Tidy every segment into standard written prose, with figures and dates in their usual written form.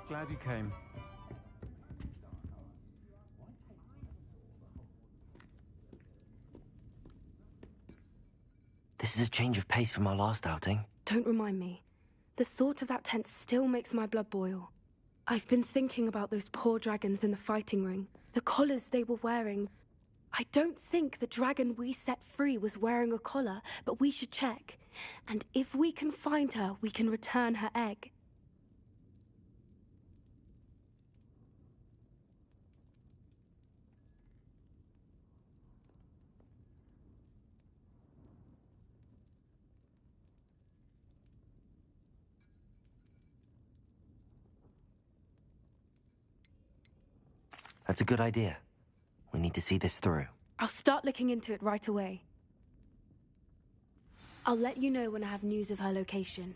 Glad you came. This is a change of pace from our last outing. Don't remind me. The thought of that tent still makes my blood boil. I've been thinking about those poor dragons in the fighting ring. The collars they were wearing. I don't think the dragon we set free was wearing a collar, but we should check. And if we can find her, we can return her egg. That's a good idea. We need to see this through. I'll start looking into it right away. I'll let you know when I have news of her location.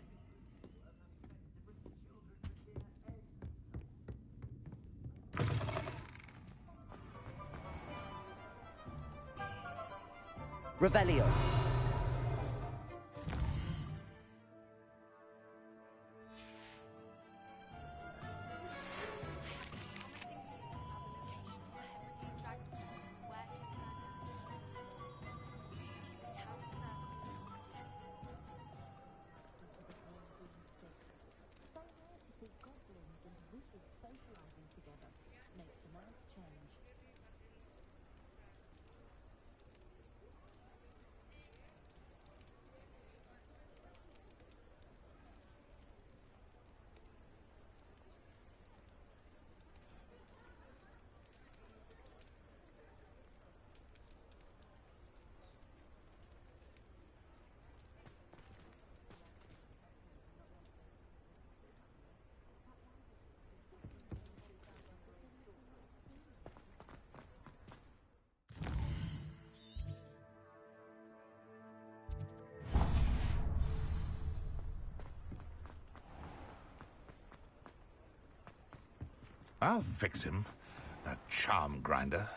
Revelio. I'll fix him, that charm grinder.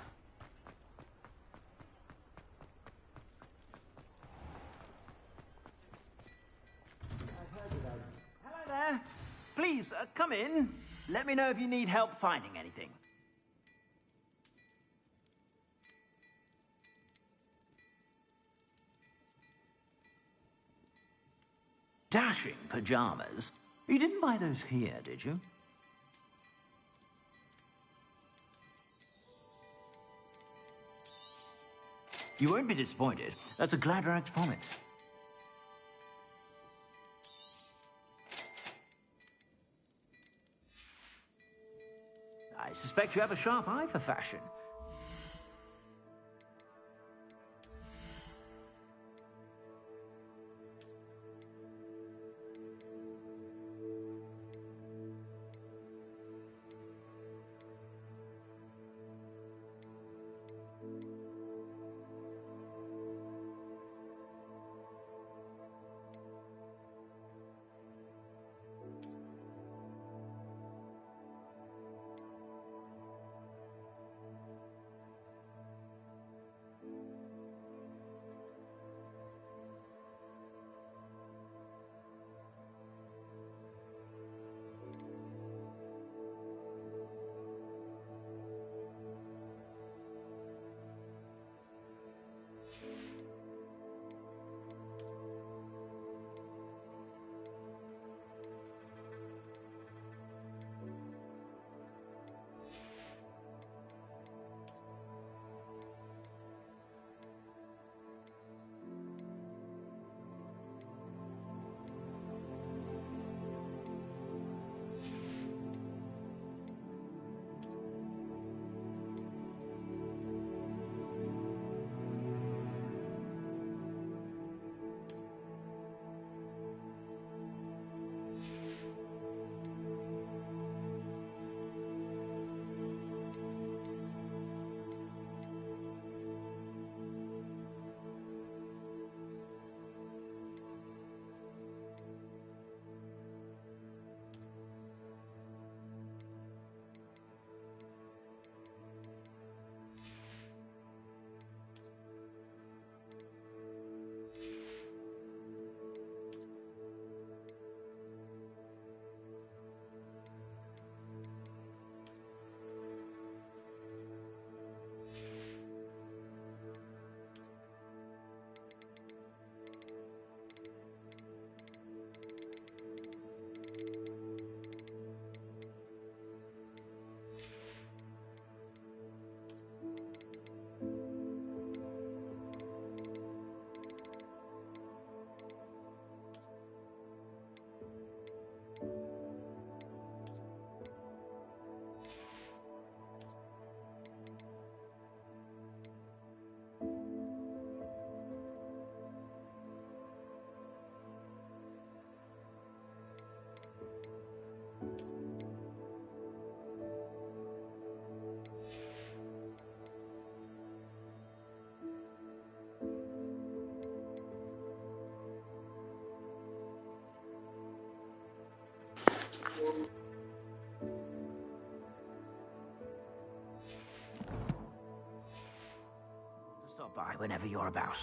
Hello there. Please, come in. Let me know if you need help finding anything. Dashing pajamas. You didn't buy those here, did you? You won't be disappointed. That's a Gladrax promise. I suspect you have a sharp eye for fashion. Stop by whenever you're about.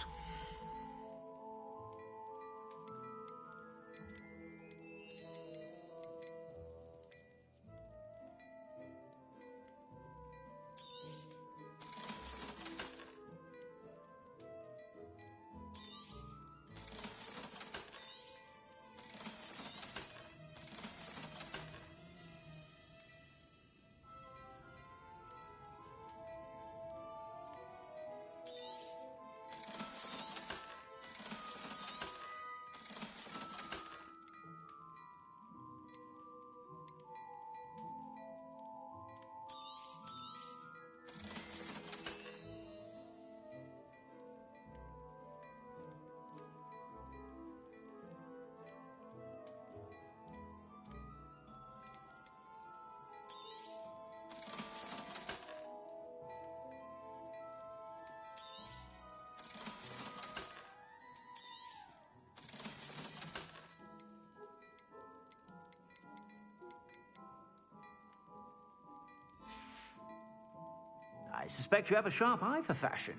I suspect you have a sharp eye for fashion.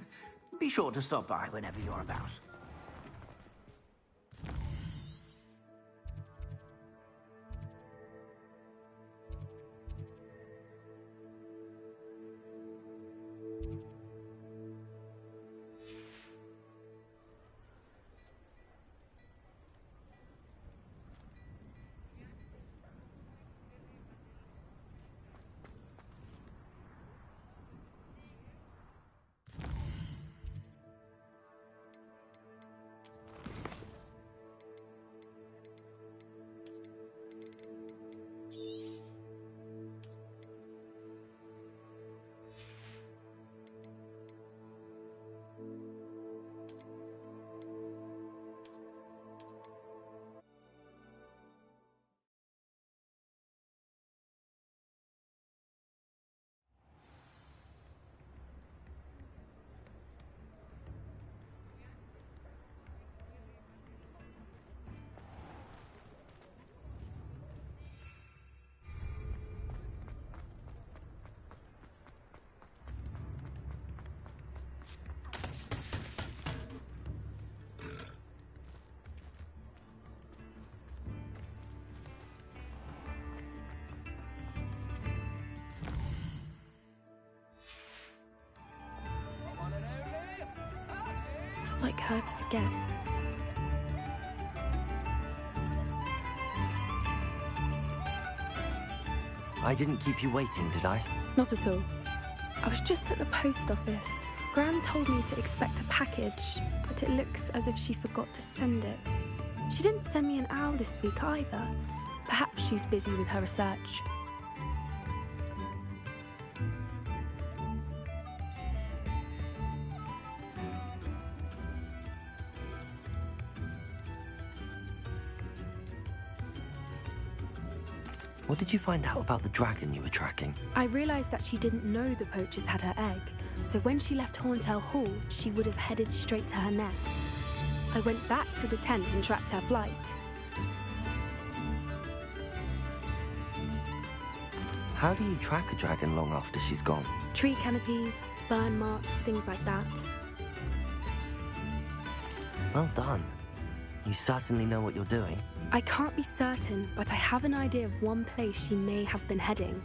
Be sure to stop by whenever you're about. It's not like her to forget. I didn't keep you waiting, did I? Not at all. I was just at the post office. Gran told me to expect a package, but it looks as if she forgot to send it. She didn't send me an owl this week either. Perhaps she's busy with her research. What did you find out about the dragon you were tracking? I realized that she didn't know the poachers had her egg, so when she left Horntail Hall, she would have headed straight to her nest. I went back to the tent and tracked her flight. How do you track a dragon long after she's gone? Tree canopies, burn marks, things like that. Well done. You certainly know what you're doing. I can't be certain, but I have an idea of one place she may have been heading.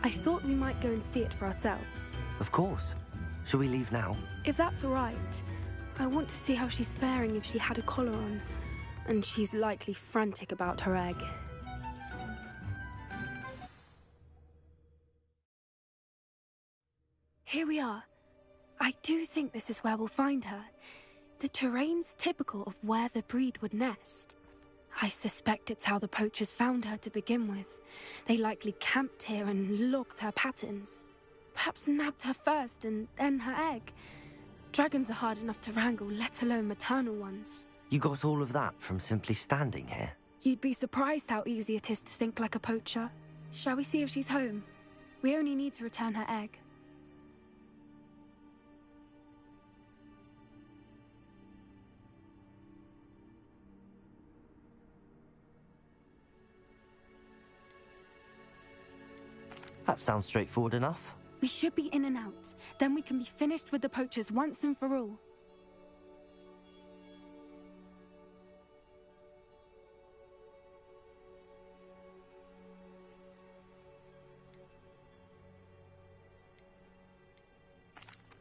I thought we might go and see it for ourselves. Of course. Shall we leave now? If that's all right. I want to see how she's faring if she had a collar on. And she's likely frantic about her egg. Here we are. I do think this is where we'll find her. The terrain's typical of where the breed would nest. I suspect it's how the poachers found her to begin with. They likely camped here and logged her patterns. Perhaps nabbed her first and then her egg. Dragons are hard enough to wrangle, let alone maternal ones. You got all of that from simply standing here? You'd be surprised how easy it is to think like a poacher. Shall we see if she's home? We only need to return her egg. That sounds straightforward enough. We should be in and out. Then we can be finished with the poachers once and for all.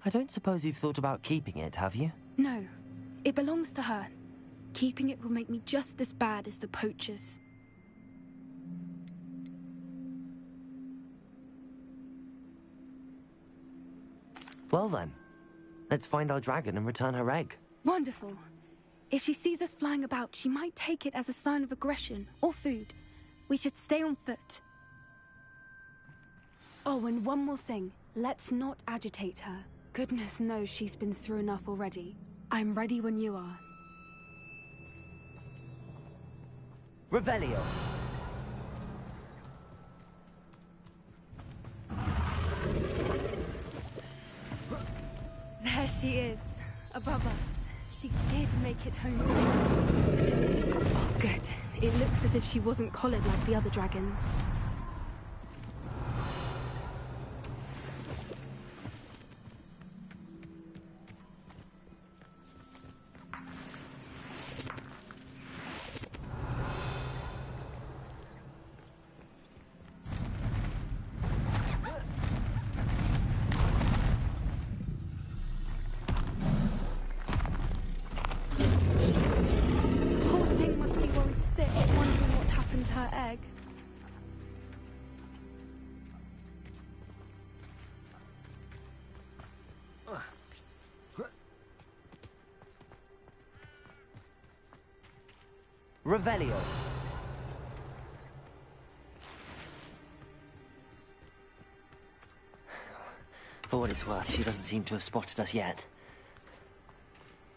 I don't suppose you've thought about keeping it, have you? No, it belongs to her. Keeping it will make me just as bad as the poachers. Well then, let's find our dragon and return her egg. Wonderful. If she sees us flying about, she might take it as a sign of aggression or food. We should stay on foot. Oh, and one more thing. Let's not agitate her. Goodness knows she's been through enough already. I'm ready when you are. Revelio. There she is, above us. She did make it home safe. Oh, good. It looks as if she wasn't collared like the other dragons. Revelio. For what it's worth, she doesn't seem to have spotted us yet.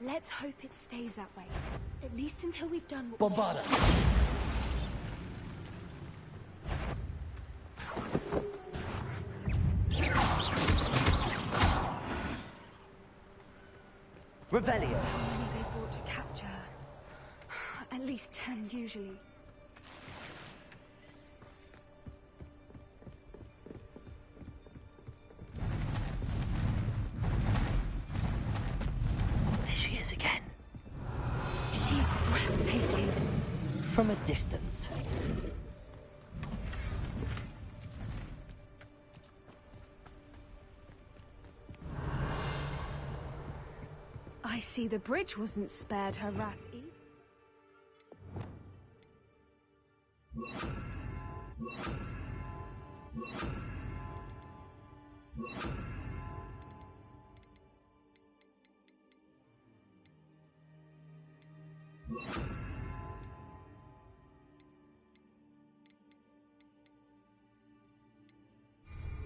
Let's hope it stays that way. At least until we've done what Bombarda! Revelio! How many they brought to capture her? At least 10, usually. There she is again. She's breathtaking. From a distance. I see the bridge wasn't spared her wrath either.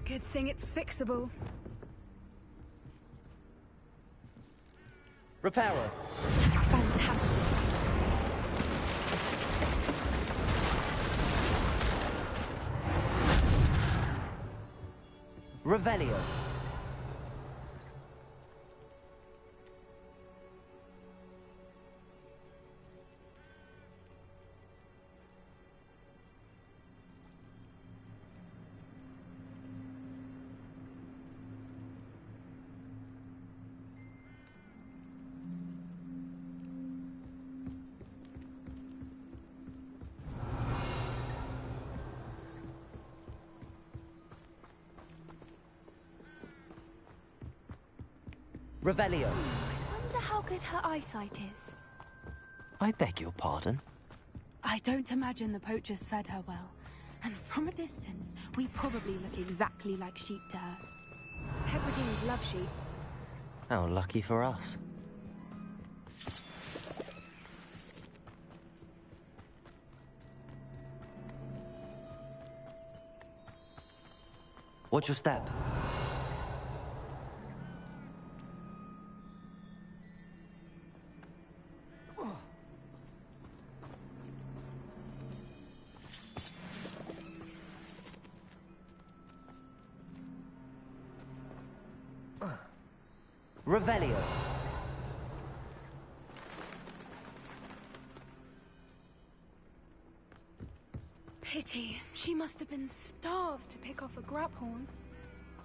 Good thing it's fixable. Reparo. Fantastic. Revelio. Revelio. I wonder how good her eyesight is. I beg your pardon? I don't imagine the poachers fed her well. And from a distance, we probably look exactly like sheep to her. Hebrideans love sheep. How lucky for us. Watch your step. Revelio. Pity. She must have been starved to pick off a grabhorn.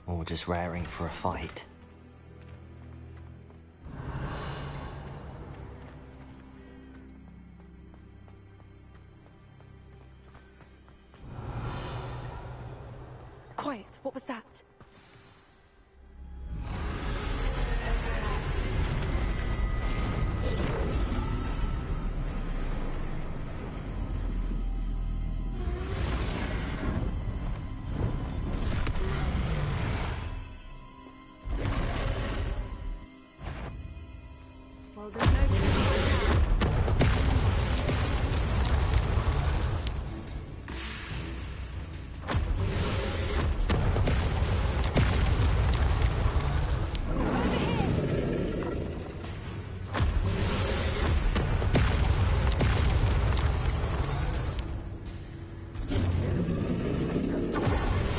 Or just raring for a fight. Quiet. What was that? Well, there's no turning back now.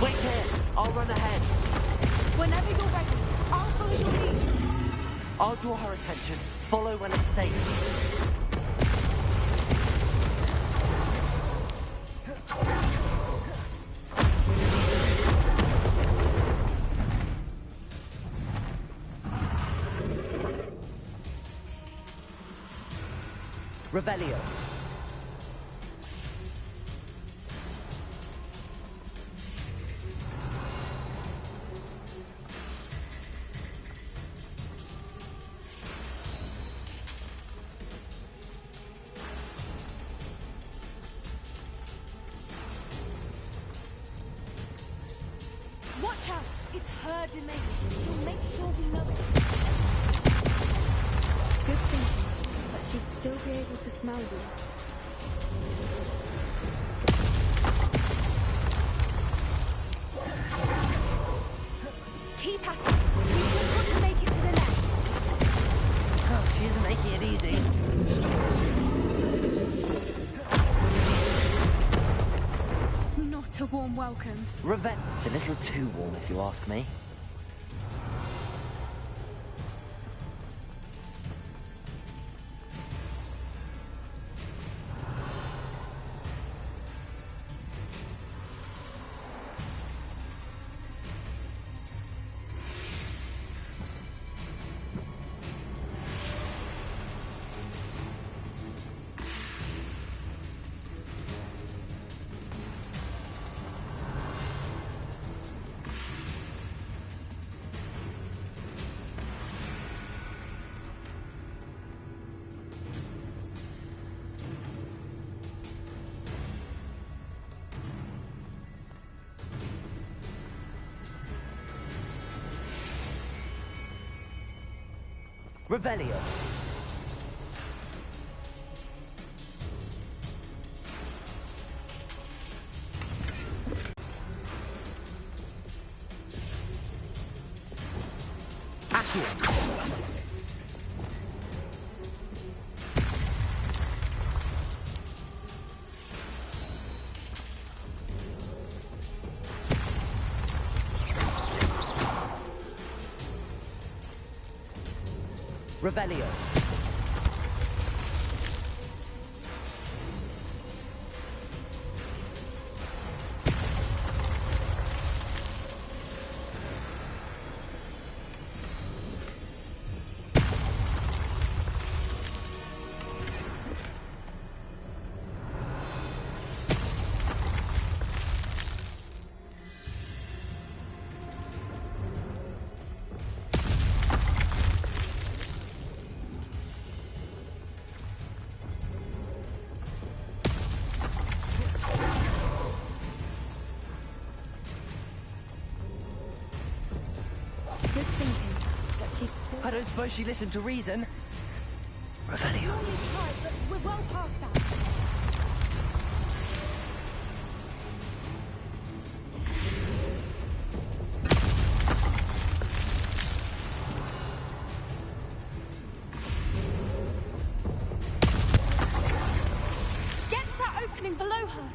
Wait here! I'll run ahead. Whenever you're ready, I'll follow your lead. I'll draw her attention. Follow when it's safe. Revelio. Watch out! It's her domain. She'll make sure we know it. Good thinking, but she'd still be able to smell you. Keep at it. We've just got to make it to the nest. Oh, she isn't making it easy. Not a warm welcome. It's a little too warm, if you ask me. Revelio. Accio. Revelio. Good thinking, but she'd still... I don't suppose she listened to reason. We Revelio. only tried, but we're well past that. Get to that opening below her.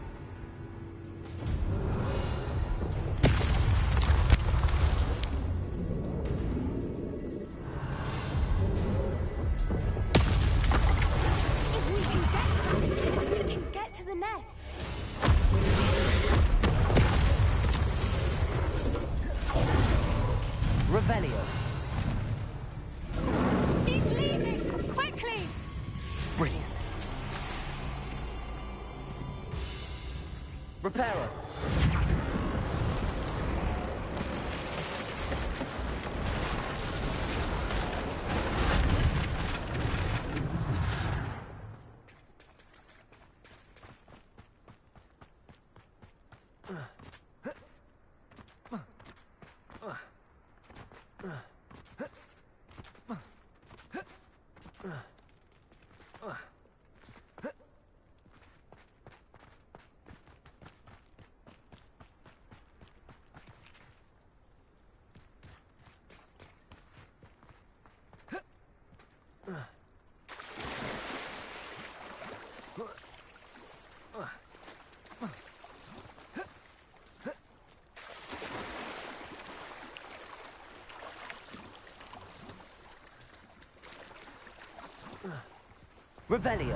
If we can get to the nest. Reparo! Revelio.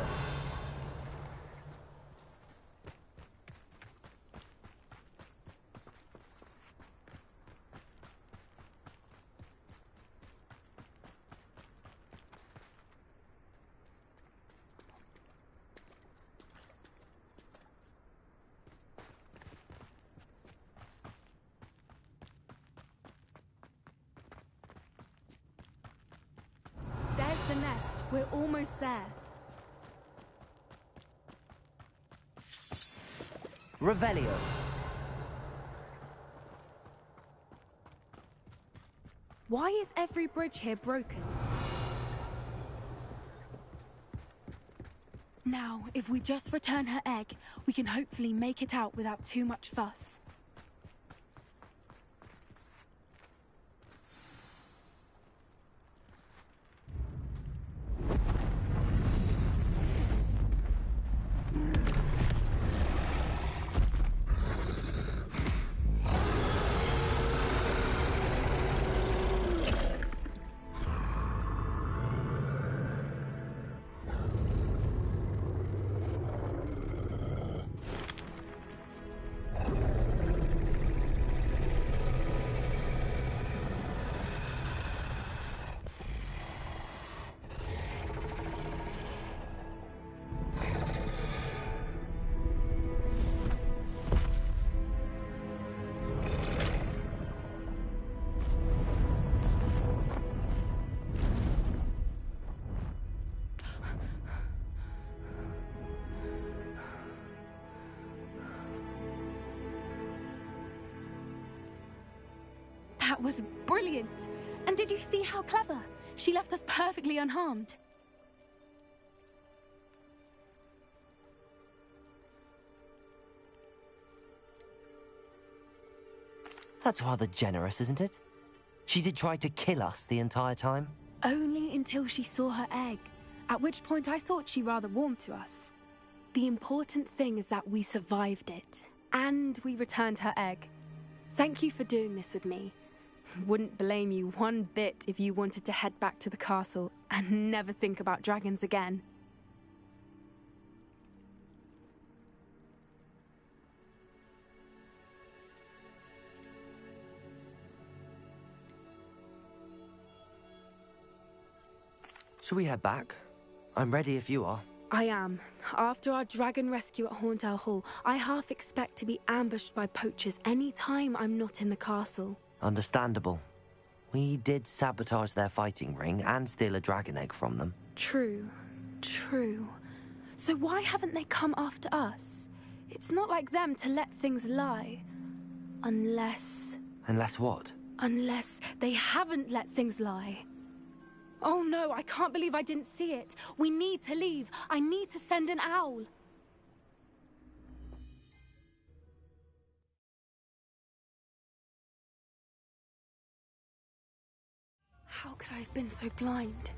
There's the nest. We're almost there. Revelio. Why is every bridge here broken? Now, if we just return her egg, we can hopefully make it out without too much fuss. That was brilliant! And did you see how clever? She left us perfectly unharmed. That's rather generous, isn't it? She did try to kill us the entire time. Only until she saw her egg, at which point I thought she rather warmed to us. The important thing is that we survived it, and we returned her egg. Thank you for doing this with me. Wouldn't blame you one bit if you wanted to head back to the castle and never think about dragons again. Shall we head back? I'm ready if you are. I am. After our dragon rescue at Hauntel Hall, I half expect to be ambushed by poachers any time I'm not in the castle. Understandable. We did sabotage their fighting ring and steal a dragon egg from them. True. So why haven't they come after us? It's not like them to let things lie. Unless what? Unless they haven't let things lie. Oh no, I can't believe I didn't see it. We need to leave. I need to send an owl. How could I have been so blind?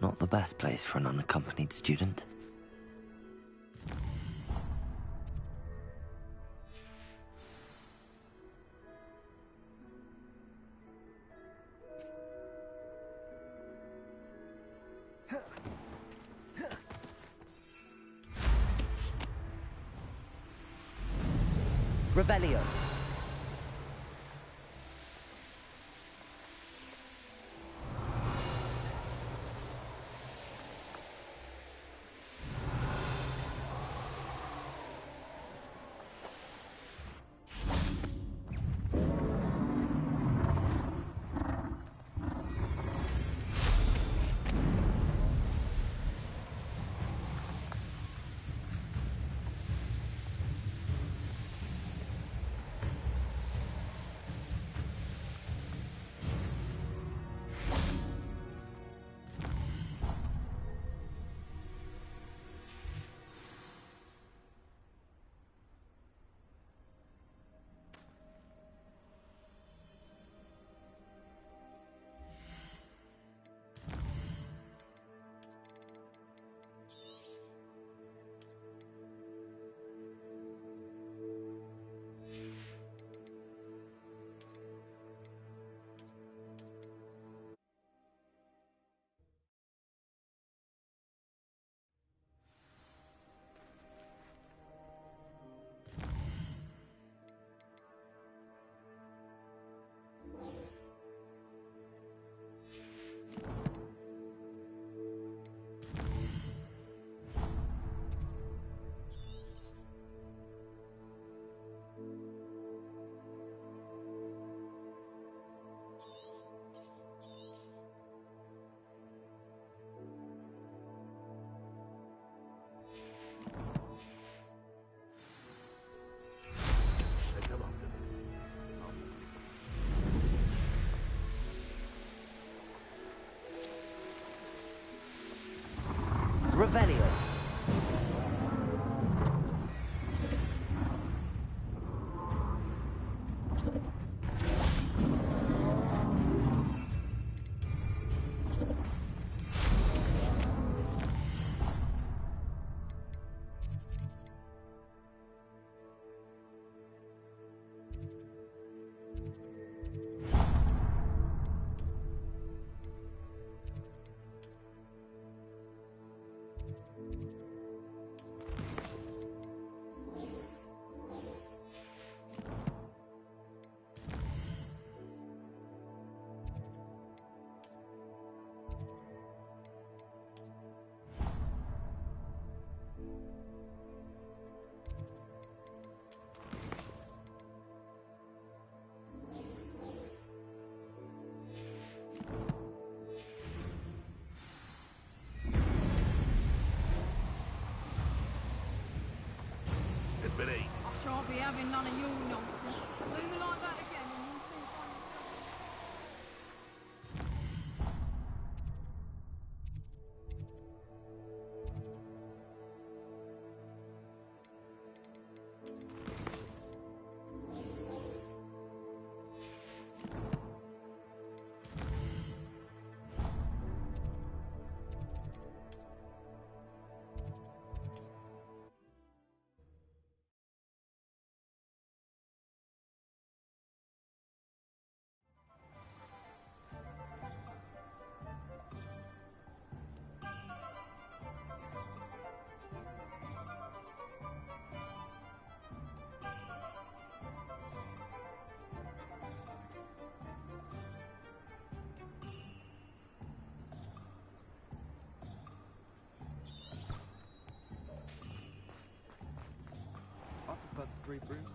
Not the best place for an unaccompanied student. Revelio. Revelio. I shan't be having none of your nonsense. Leave me like that again and you'll think I prefer the three brooms.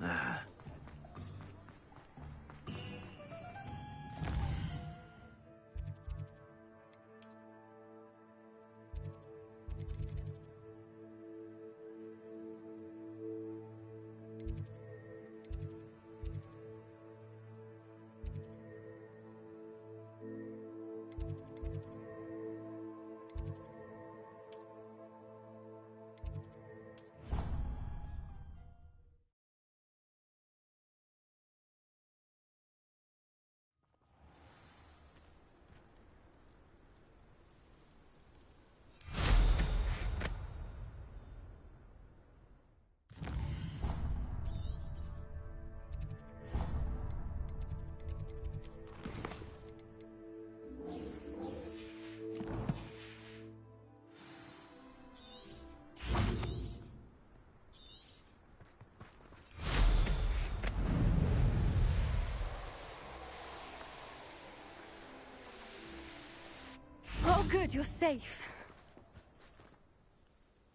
good, you're safe.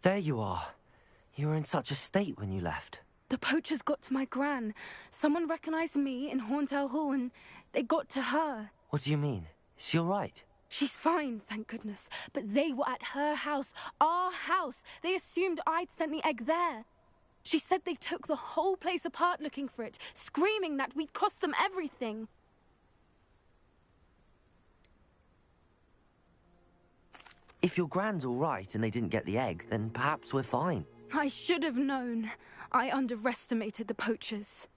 There you are. You were in such a state when you left. The poachers got to my gran. Someone recognized me in Horntail Hall and they got to her. What do you mean? Is she all right? She's fine, thank goodness. But they were at her house, our house. They assumed I'd sent the egg there. She said they took the whole place apart looking for it, screaming that we'd cost them everything. If your gran's all right and they didn't get the egg, then perhaps we're fine. I should have known. I underestimated the poachers.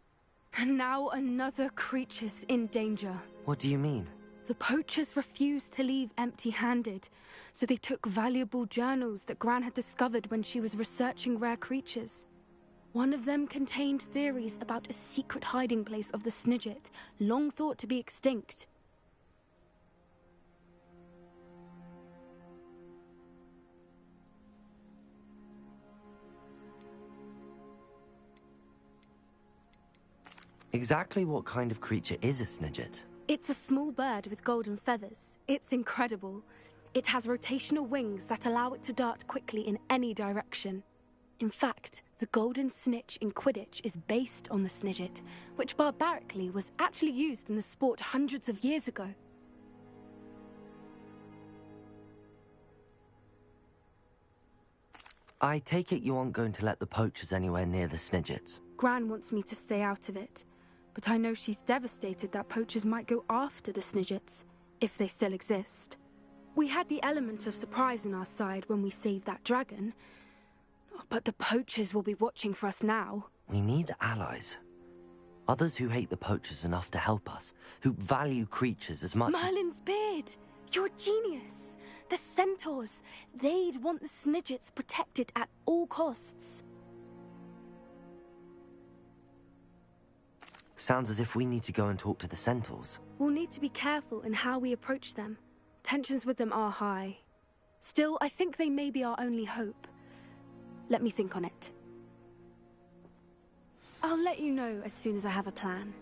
And now another creature's in danger. What do you mean? The poachers refused to leave empty-handed, so they took valuable journals that Gran had discovered when she was researching rare creatures. One of them contained theories about a secret hiding place of the Snidget, long thought to be extinct. Exactly what kind of creature is a Snidget? It's a small bird with golden feathers. It's incredible. It has rotational wings that allow it to dart quickly in any direction. In fact, the golden snitch in Quidditch is based on the Snidget, which barbarically was actually used in the sport hundreds of years ago. I take it you aren't going to let the poachers anywhere near the Snidgets. Gran wants me to stay out of it, but I know she's devastated that poachers might go after the Snidgets, if they still exist. We had the element of surprise on our side when we saved that dragon, but the poachers will be watching for us now. We need allies. Others who hate the poachers enough to help us, who value creatures as much Merlin's beard! You're a genius! The centaurs! They'd want the Snidgets protected at all costs. Sounds as if we need to go and talk to the centaurs. We'll need to be careful in how we approach them. Tensions with them are high. Still, I think they may be our only hope. Let me think on it. I'll let you know as soon as I have a plan.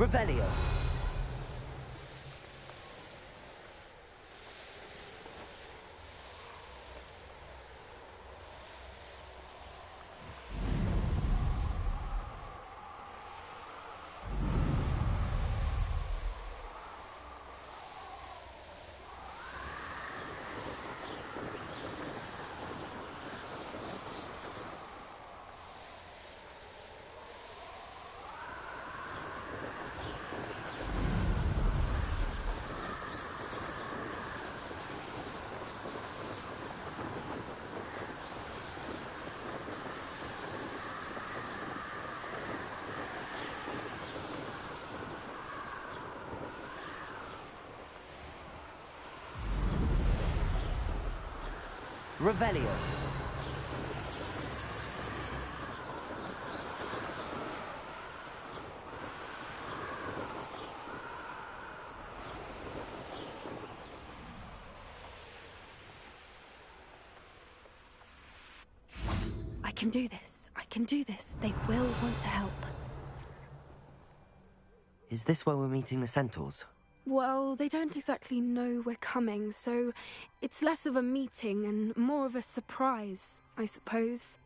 Revelio! Revelio. I can do this. I can do this. They will want to help. Is this where we're meeting the centaurs? Well, they don't exactly know we're coming, so it's less of a meeting and more of a surprise, I suppose.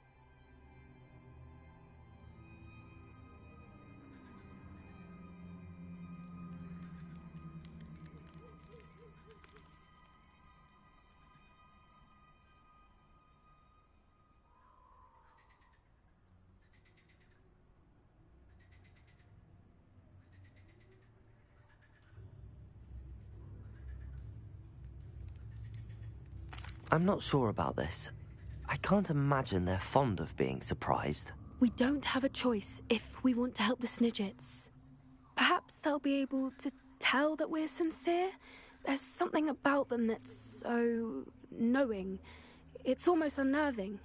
I'm not sure about this. I can't imagine they're fond of being surprised. We don't have a choice if we want to help the Snidgets. Perhaps they'll be able to tell that we're sincere. There's something about them that's so knowing. It's almost unnerving.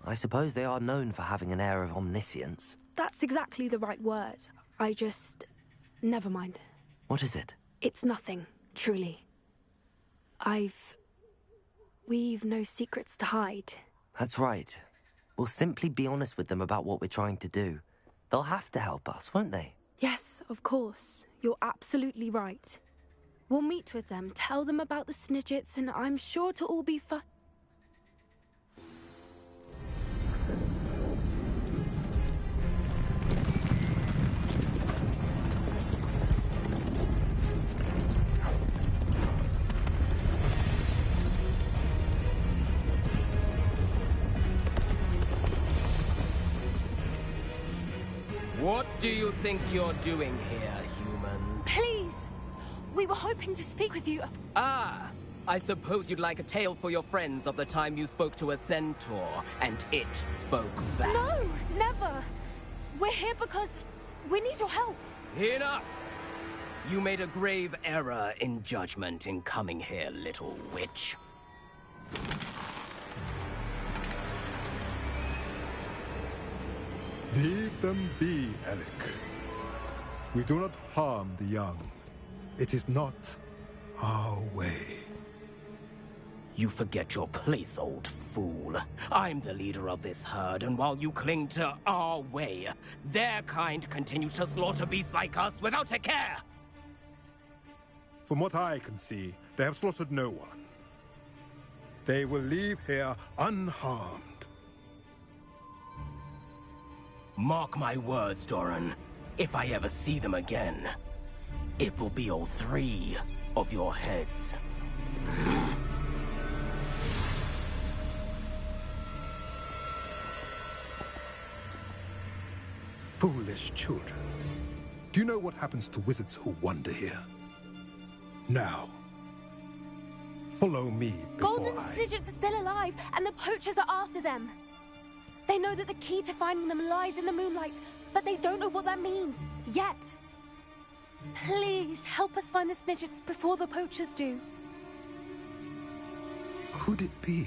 I suppose they are known for having an air of omniscience. That's exactly the right word. Never mind. What is it? It's nothing, truly. We've no secrets to hide. That's right. We'll simply be honest with them about what we're trying to do. They'll have to help us, won't they? Yes, of course. You're absolutely right. We'll meet with them, tell them about the Snidgets, and I'm sure to all be fine. What do you think you're doing here, humans? Please! We were hoping to speak with you. Ah! I suppose you'd like a tale for your friends of the time you spoke to a centaur, and it spoke back. No, never! We're here because we need your help. Enough! You made a grave error in judgment in coming here, little witch. Leave them be, Alec. We do not harm the young. It is not our way. You forget your place, old fool. I'm the leader of this herd, and while you cling to our way, their kind continue to slaughter beasts like us without a care! From what I can see, they have slaughtered no one. They will leave here unharmed. Mark my words, Doran. If I ever see them again, it will be all 3 of your heads. Foolish children. Do you know what happens to wizards who wander here? Now, follow me before Golden Snidgets are still alive, and the poachers are after them. They know that the key to finding them lies in the moonlight, but they don't know what that means, yet. Please, help us find the Snidgets before the poachers do. Could it be?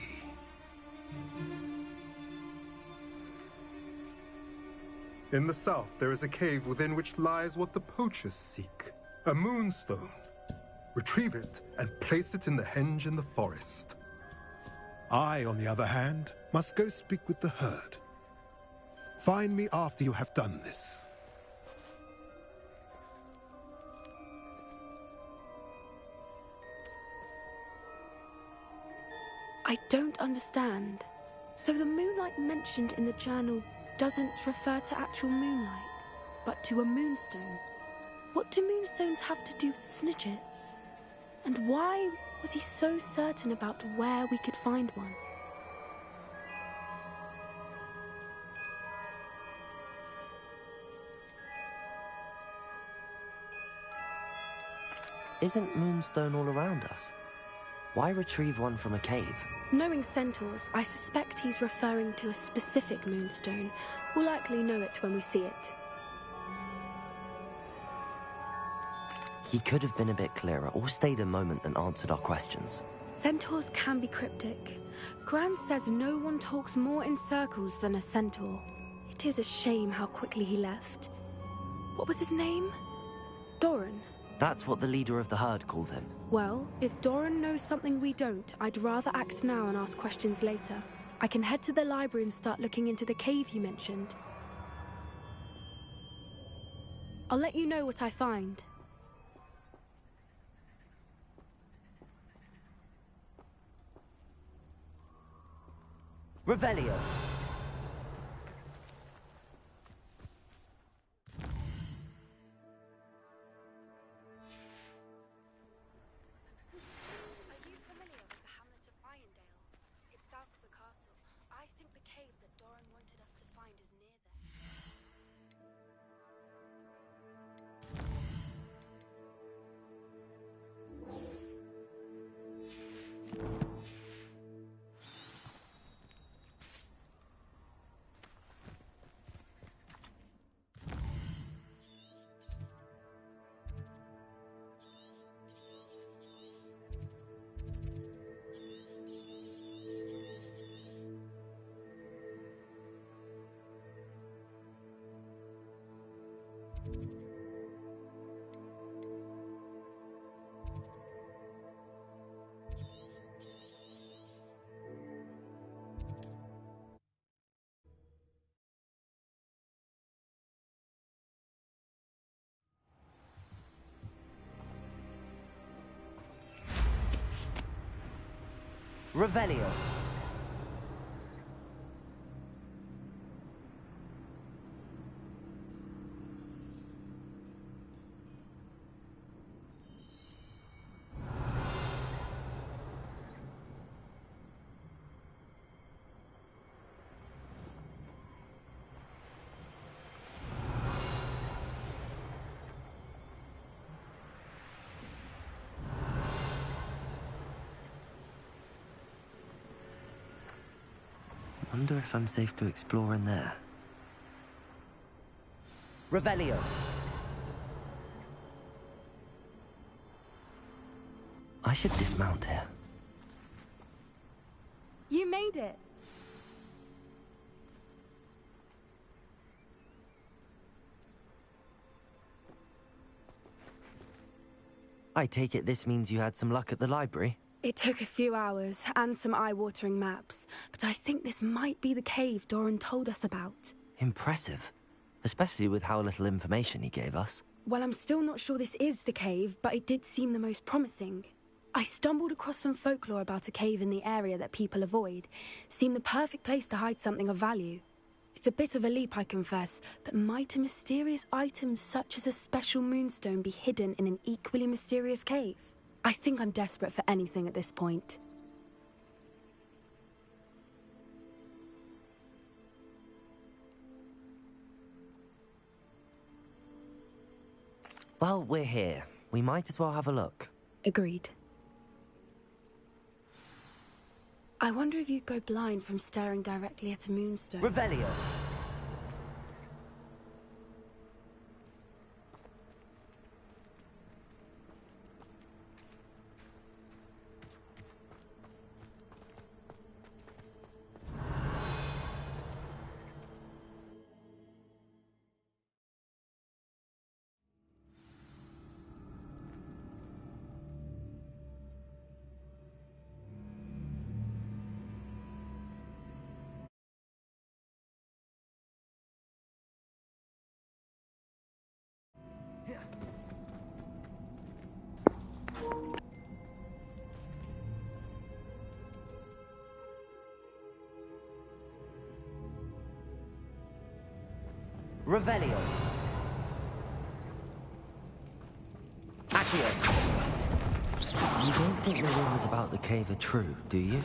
In the south, there is a cave within which lies what the poachers seek. A moonstone. Retrieve it and place it in the henge in the forest. I, on the other hand, must go speak with the herd. Find me after you have done this. I don't understand. So the moonlight mentioned in the journal doesn't refer to actual moonlight, but to a moonstone. What do moonstones have to do with Snidgets? And why was he so certain about where we could find one? Isn't Moonstone all around us? Why retrieve one from a cave? Knowing centaurs, I suspect he's referring to a specific moonstone. We'll likely know it when we see it. He could have been a bit clearer, or stayed a moment and answered our questions. Centaurs can be cryptic. Gran says no one talks more in circles than a centaur. It is a shame how quickly he left. What was his name? Doran. That's what the leader of the herd called him. Well, if Doran knows something we don't, I'd rather act now and ask questions later. I can head to the library and start looking into the cave he mentioned. I'll let you know what I find. Revelio. Are you familiar with the hamlet of Ironton? Revelio. Wonder if I'm safe to explore in there. Revelio. I should dismount here. You made it. I take it this means you had some luck at the library? It took a few hours and some eye-watering maps, but I think this might be the cave Doran told us about. Impressive. Especially with how little information he gave us. Well, I'm still not sure this is the cave, but it did seem the most promising. I stumbled across some folklore about a cave in the area that people avoid. Seemed the perfect place to hide something of value. It's a bit of a leap, I confess, but might a mysterious item such as a special moonstone be hidden in an equally mysterious cave? I think I'm desperate for anything at this point. Well, we're here. We might as well have a look. Agreed. I wonder if you'd go blind from staring directly at a moonstone. Revelio. Revelio. Accio. You don't think the rumors about the cave are true, do you?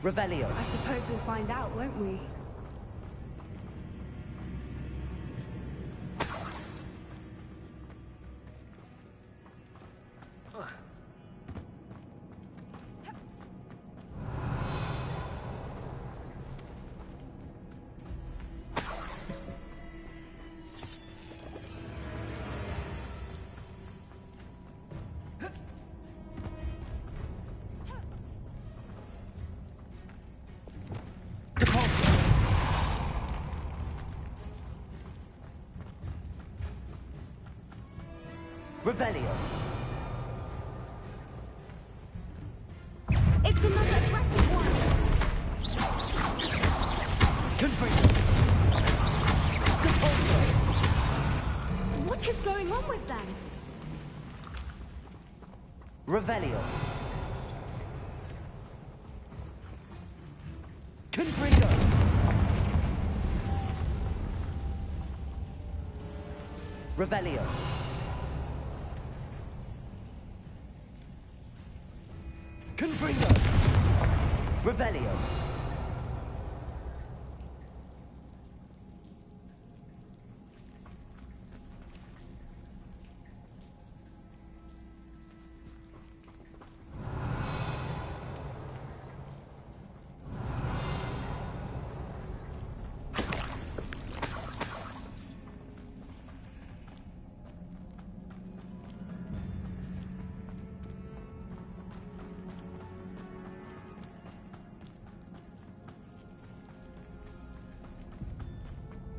Revelio. I suppose we'll find out, won't we? Revelio. It's another aggressive one! Confringo. Depulso. What is going on with them? Revelio. Confringo. Revelio. Confringo. Revelio.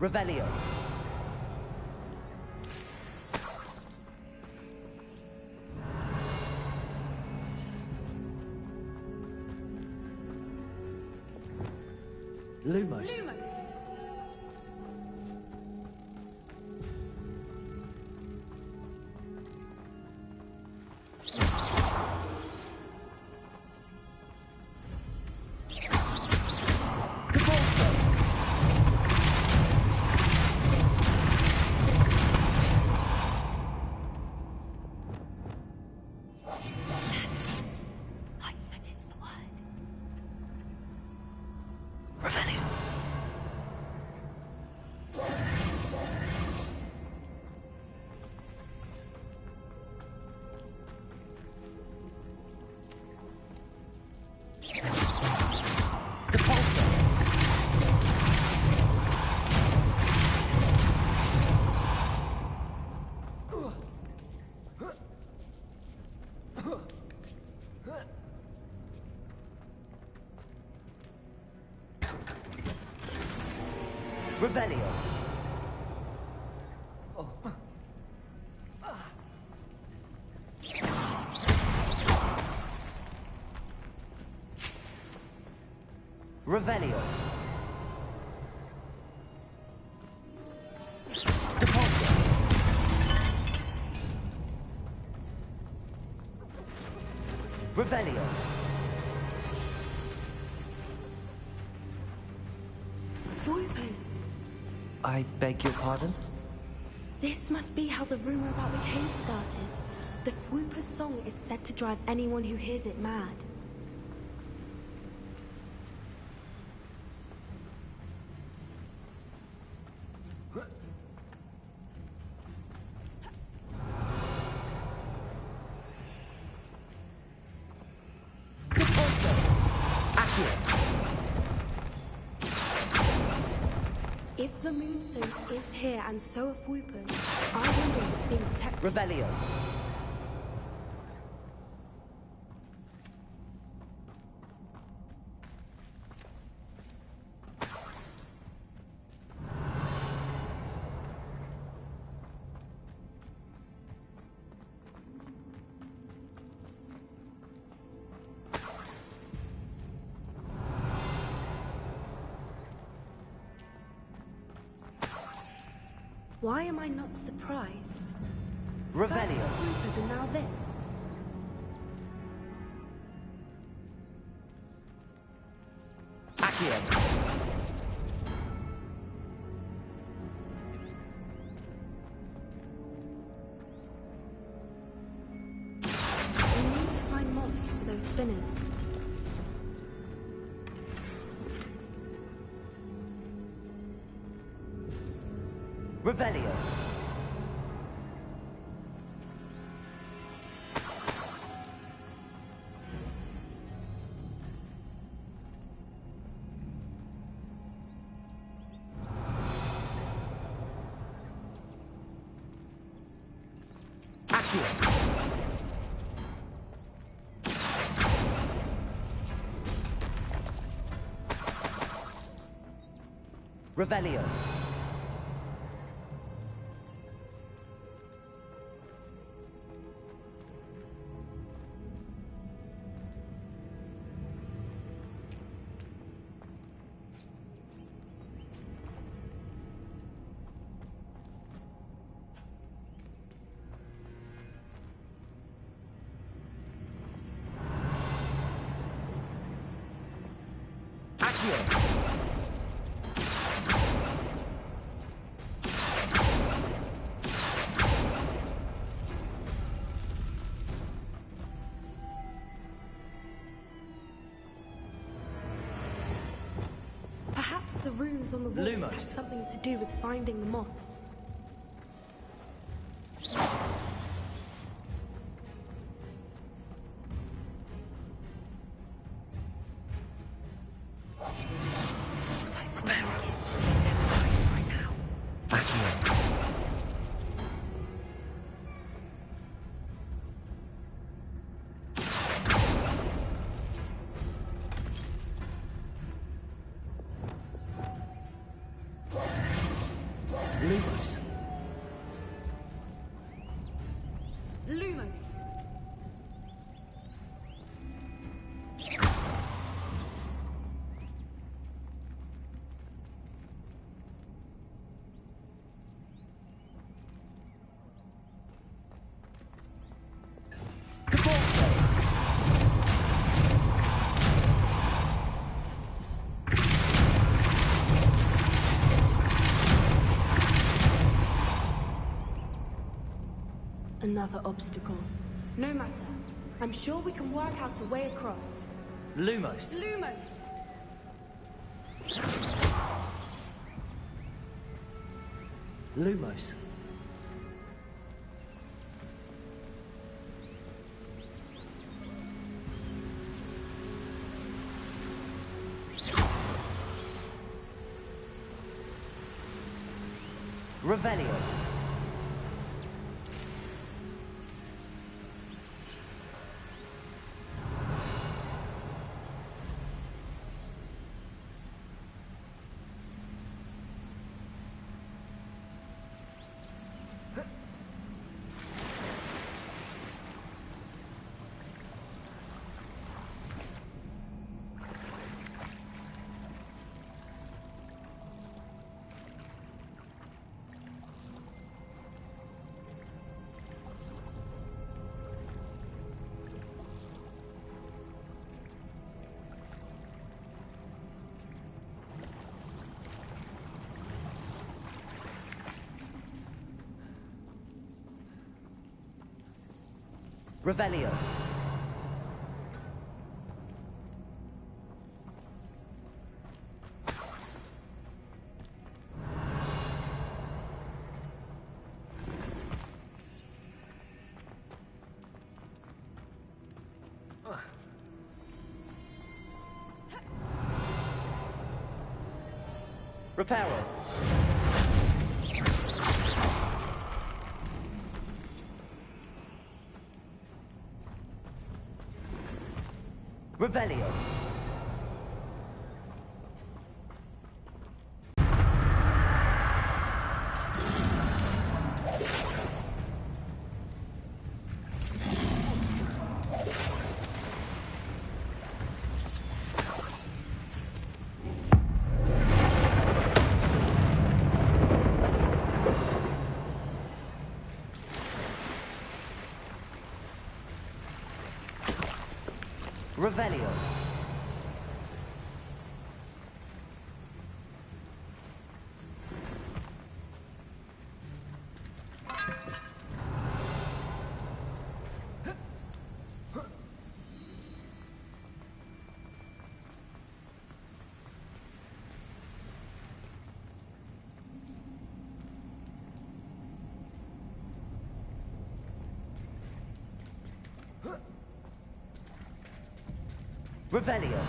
Revelio. Lumos. Lumos! Revelio. Revelio. Deposit. Revelio. Voipers. I beg your pardon? This must be how the rumor about the cave started. The Fwooper's song is said to drive anyone who hears it mad. If the Moonstone is here and so are Fwoopers, I wonder if it's being protected. Revelio. Why am I not surprised? Revelio. First the Fwoopers and now this. Accio. We need to find mods for those spinners. Revelio. Accio. Revelio. Perhaps the runes on the walls Lumos. have something to do with finding the moths. Lumos. Lumos! Another obstacle. No matter. I'm sure we can work out a way across. Lumos. Lumos! Lumos. Revelio. Revelio. Reparo. Revelio. Revelio. Revelio.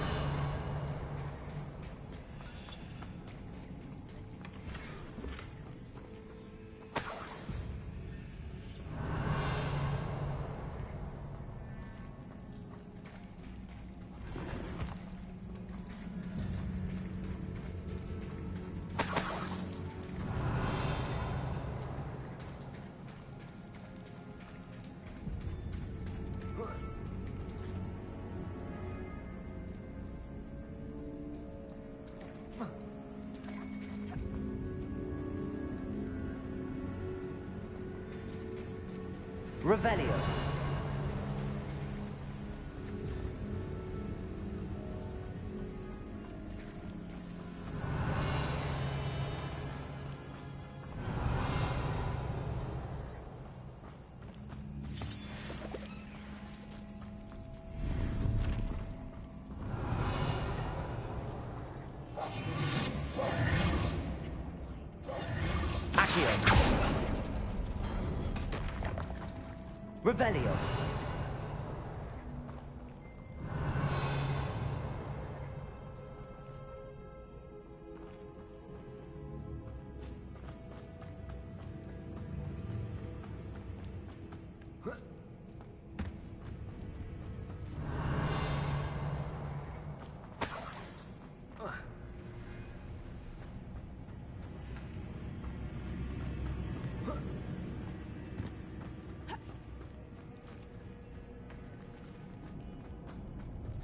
Revelio. Accio. Revelio.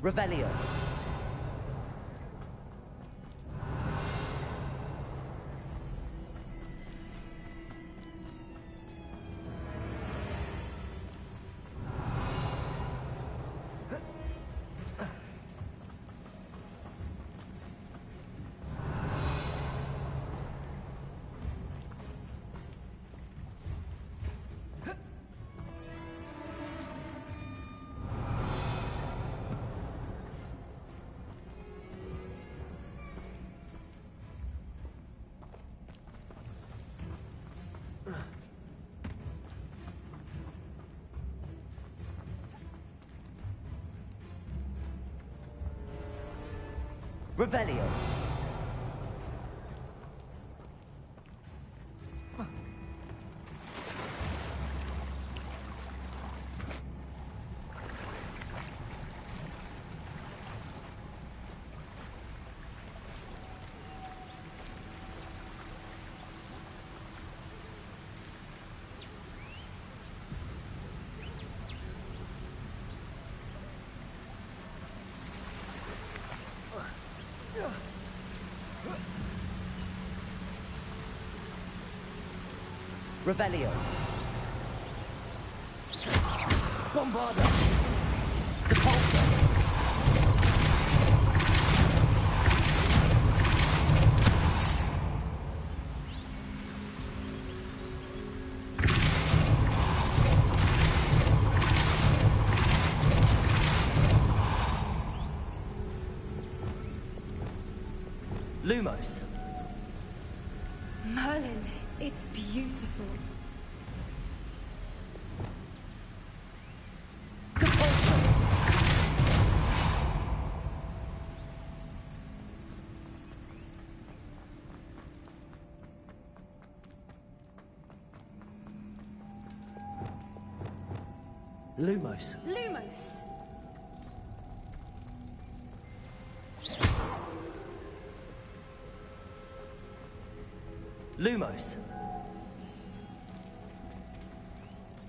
Revelio. Revelio. Revelio. Bombarda. Depulsor. Lumos. Merlin, it's beautiful. Lumos. Lumos! Lumos.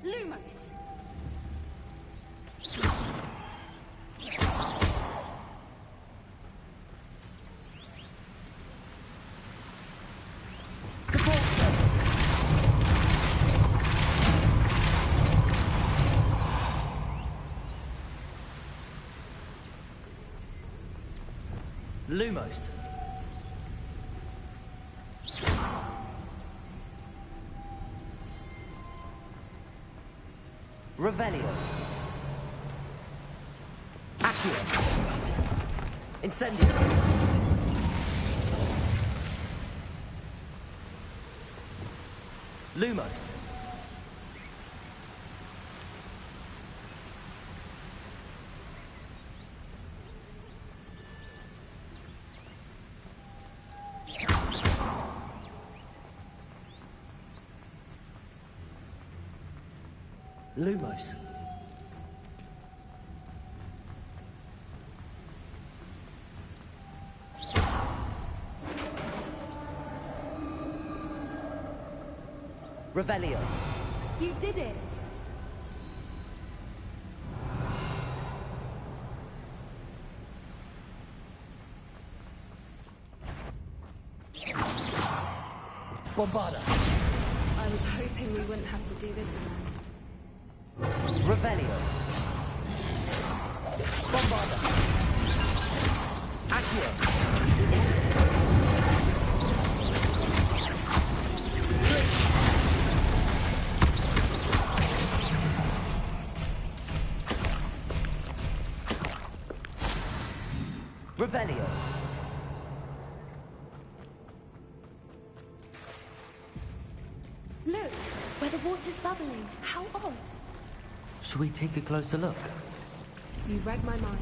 Lumos! Lumos. Revelio. Accio. Incendio. Lumos. Lumos. Revelio. You did it! Bombarda. I was hoping we wouldn't have to do this again. Revelio. Bombarda. Accio. Revelio. Look, where the water's bubbling. How odd. Should we take a closer look? You read my mind.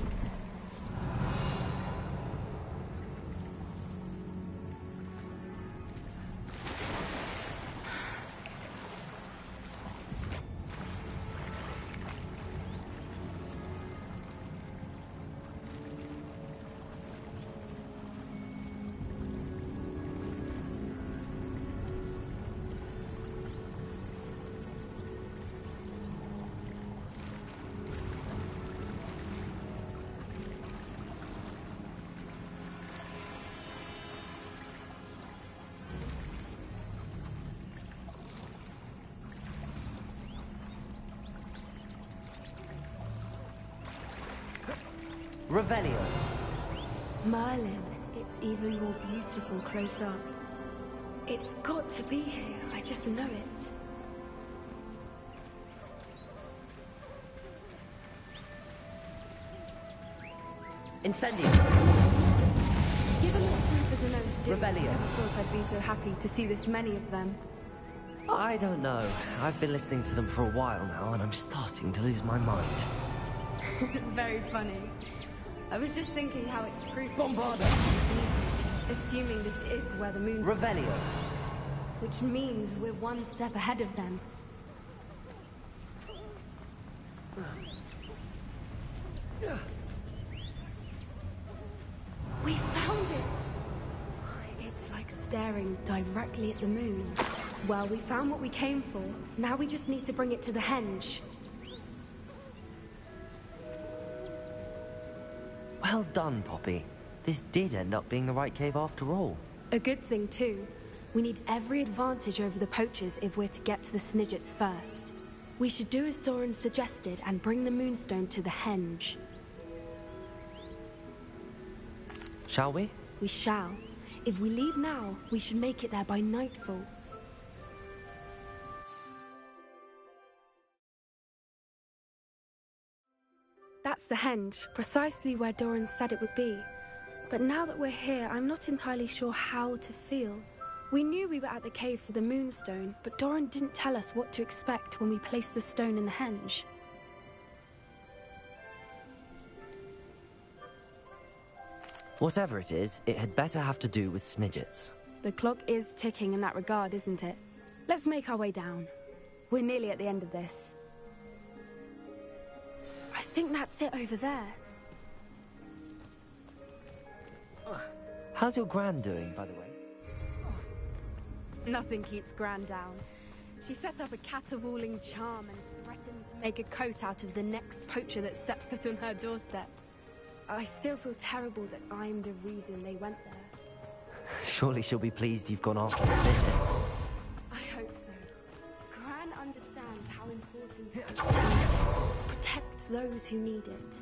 Revelio. Merlin, it's even more beautiful close up. It's got to be here, I just know it. Incendio. Given what creepers are known to do, Revelio. I never thought I'd be so happy to see this many of them. I don't know. I've been listening to them for a while now, and I'm starting to lose my mind. Very funny. I was just thinking how it's proof. Bombarda. Assuming this is where the moon's... Revelio. Which means we're one step ahead of them. We found it! It's like staring directly at the moon. Well, we found what we came for. Now we just need to bring it to the henge. Well done, Poppy. This did end up being the right cave after all. A good thing, too. We need every advantage over the poachers if we're to get to the Snidgets first. We should do as Doran suggested and bring the Moonstone to the henge. Shall we? We shall. If we leave now, we should make it there by nightfall. That's the henge, precisely where Doran said it would be. But now that we're here, I'm not entirely sure how to feel. We knew we were at the cave for the Moonstone, but Doran didn't tell us what to expect when we placed the stone in the henge. Whatever it is, it had better have to do with Snidgets. The clock is ticking in that regard, isn't it? Let's make our way down. We're nearly at the end of this. I think that's it over there. How's your Gran doing, by the way? Nothing keeps Gran down. She set up a caterwauling charm and threatened to make a coat out of the next poacher that set foot on her doorstep. I still feel terrible that I'm the reason they went there. Surely she'll be pleased you've gone after the Snidgets. I hope so. Gran understands how important it is to protect those who need it.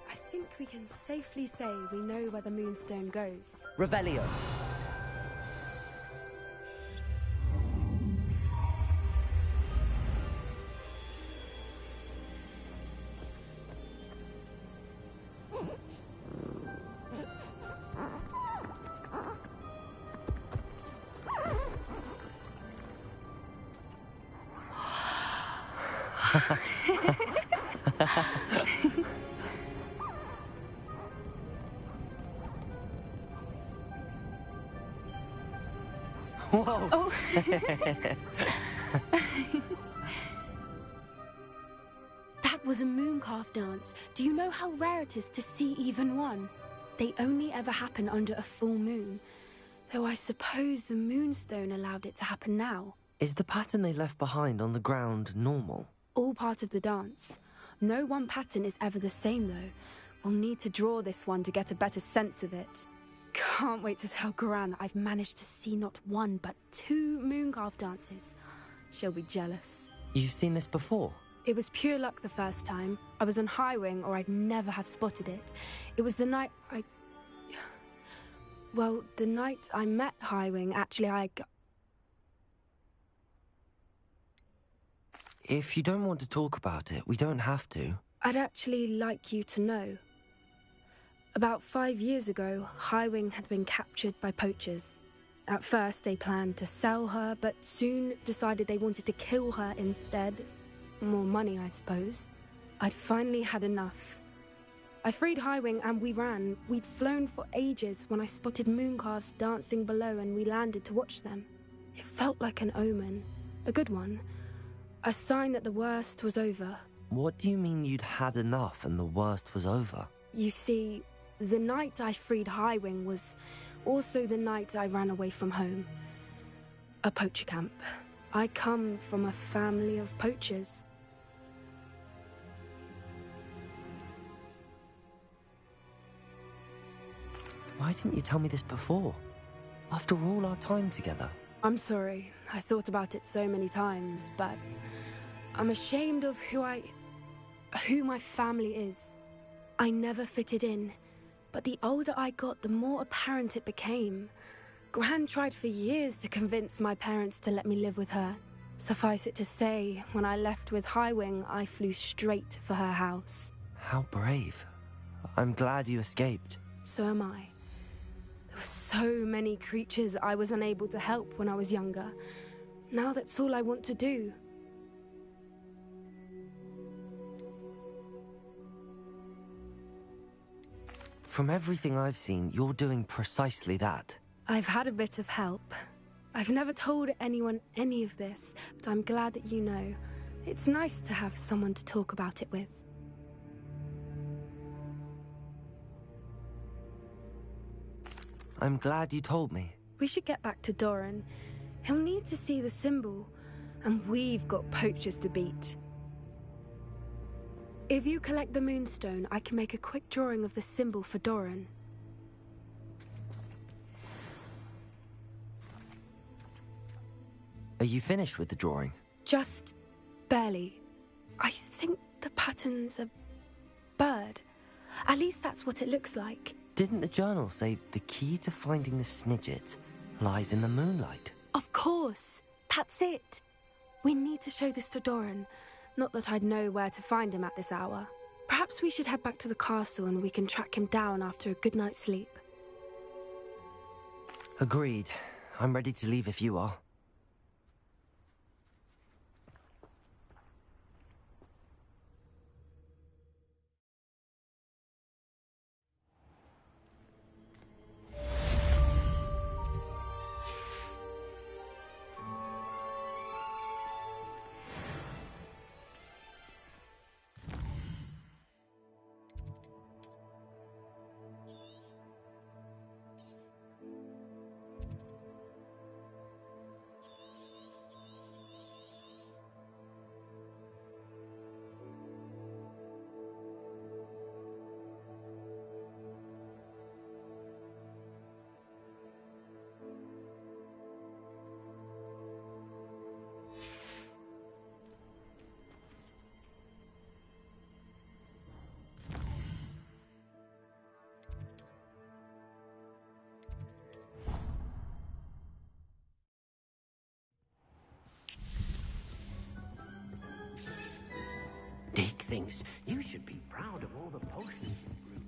I think we can safely say we know where the Moonstone goes. Revelio. Whoa! Oh. That was a mooncalf dance. Do you know how rare it is to see even one? They only ever happen under a full moon. Though I suppose the Moonstone allowed it to happen now. Is the pattern they left behind on the ground normal? All part of the dance. No one pattern is ever the same, though. We'll need to draw this one to get a better sense of it. Can't wait to tell Gran that I've managed to see not one, but 2 mooncalf dances. She'll be jealous. You've seen this before? It was pure luck the first time. I was on Highwing, or I'd never have spotted it. It was the night Well, the night I met Highwing, actually, If you don't want to talk about it, we don't have to. I'd actually like you to know. About 5 years ago, Highwing had been captured by poachers. At first, they planned to sell her, but soon decided they wanted to kill her instead. More money, I suppose. I'd finally had enough. I freed Highwing and we ran. We'd flown for ages when I spotted mooncalves dancing below and we landed to watch them. It felt like an omen. A good one. A sign that the worst was over. What do you mean you'd had enough and the worst was over? You see, the night I freed Highwing was also the night I ran away from home. A poacher camp. I come from a family of poachers. Why didn't you tell me this before? After all our time together. I'm sorry. I thought about it so many times, but I'm ashamed of who my family is. I never fitted in, but the older I got, the more apparent it became. Gran tried for years to convince my parents to let me live with her. Suffice it to say, when I left with Highwing, I flew straight for her house. How brave. I'm glad you escaped. So am I. There were so many creatures I was unable to help when I was younger. Now that's all I want to do. From everything I've seen, you're doing precisely that. I've had a bit of help. I've never told anyone any of this, but I'm glad that you know. It's nice to have someone to talk about it with. I'm glad you told me. We should get back to Doran. He'll need to see the symbol, and we've got poachers to beat. If you collect the Moonstone, I can make a quick drawing of the symbol for Doran. Are you finished with the drawing? Just barely. I think the pattern's a bird. At least that's what it looks like. Didn't the journal say the key to finding the Snidget lies in the moonlight? Of course. That's it. We need to show this to Doran. Not that I'd know where to find him at this hour. Perhaps we should head back to the castle and we can track him down after a good night's sleep. Agreed. I'm ready to leave if you are. Dick thinks you should be proud of all the potions you've brewed.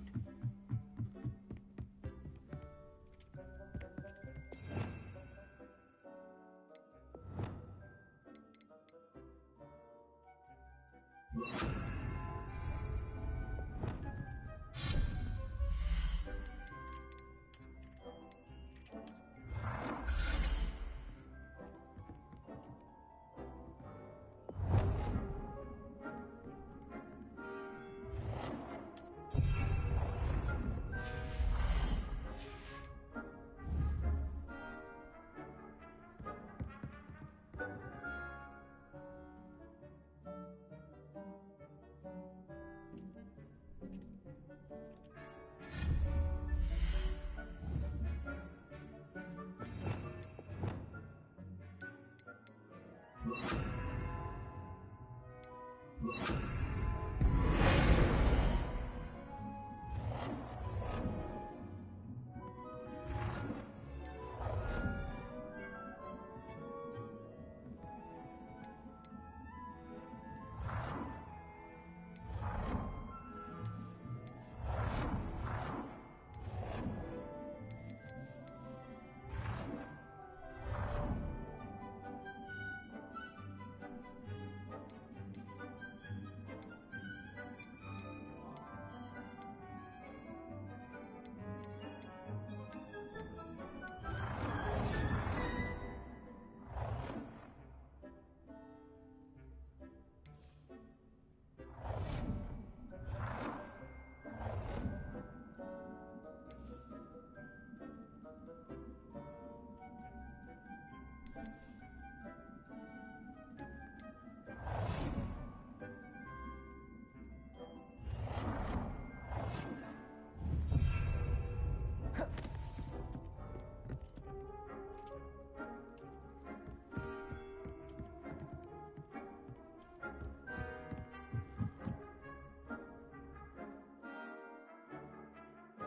You